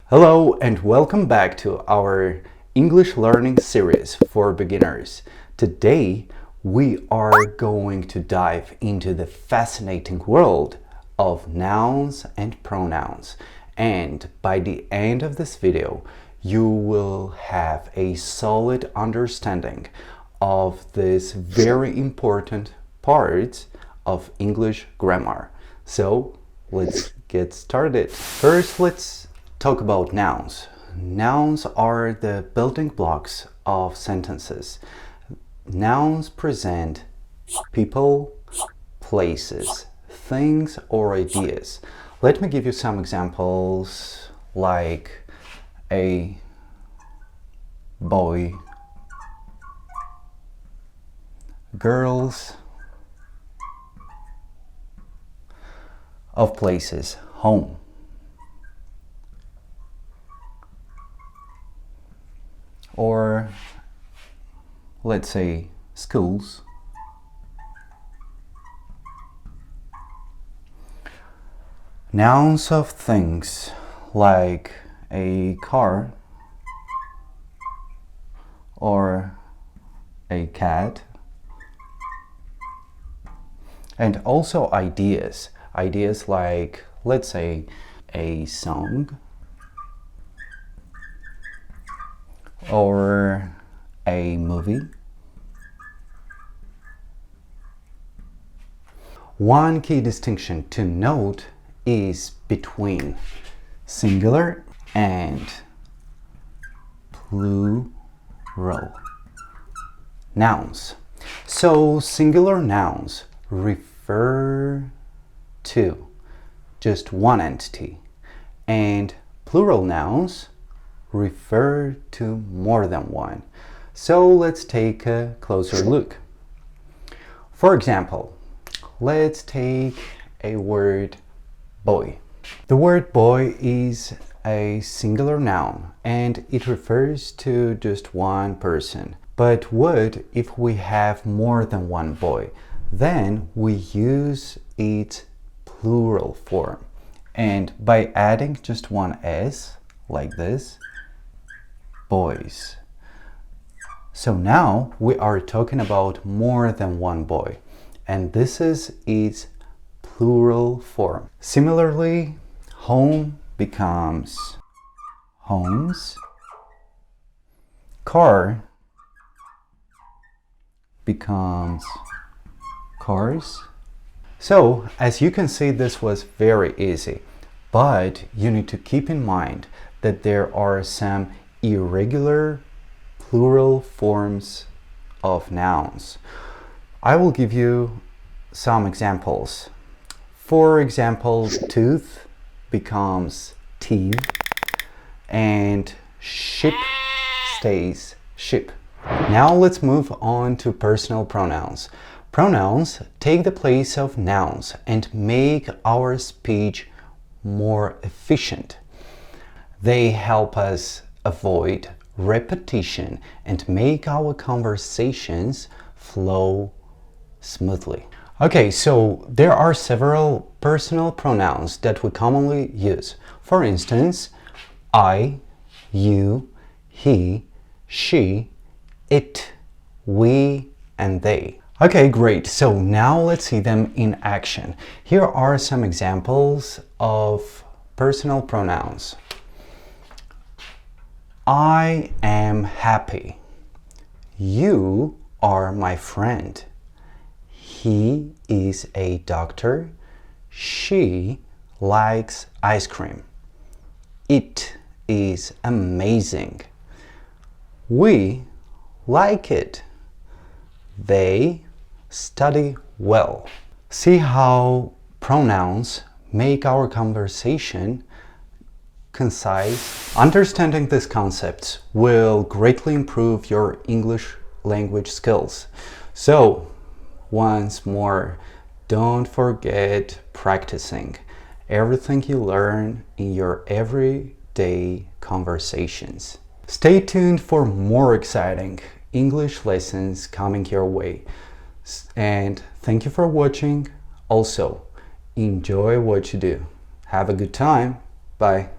Hello and welcome back to our English learning series for beginners. Today we are going to dive into the fascinating world of nouns and pronouns. And by the end of this video, you will have a solid understanding of this very important part of English grammar. So let's get started. First, let's talk about nouns. Nouns are the building blocks of sentences. Nouns present people, places, things, or ideas. Let me give you some examples like a boy, girls, of places, home. Or let's say schools, nouns of things like a car or a cat, and also ideas like, let's say, a song or a movie. One key distinction to note is between singular and plural nouns. So singular nouns refer to just one entity, and plural nouns refer to more than one. So let's take a closer look. For example, let's take a word boy. The word boy is a singular noun and it refers to just one person. But what if we have more than one boy? Then we use its plural form, and by adding just one s like this, boys. So now we are talking about more than one boy, and this is its plural form. Similarly, home becomes homes, car becomes cars. So as you can see, this was very easy, but you need to keep in mind that there are some irregular plural forms of nouns. I will give you some examples. For example, tooth becomes teeth, and ship stays ship. Now let's move on to personal pronouns. Pronouns take the place of nouns and make our speech more efficient. They help us avoid repetition and make our conversations flow smoothly. Okay, so there are several personal pronouns that we commonly use. For instance, I, you, he, she, it, we, and they. Okay, great. So now let's see them in action. Here are some examples of personal pronouns. I am happy. You are my friend. He is a doctor. She likes ice cream. It is amazing. We like it. They study well. See how pronouns make our conversation concise? Understanding these concepts will greatly improve your English language skills. So, once more, don't forget practicing everything you learn in your everyday conversations. Stay tuned for more exciting English lessons coming your way. And thank you for watching. Also, enjoy what you do. Have a good time. Bye.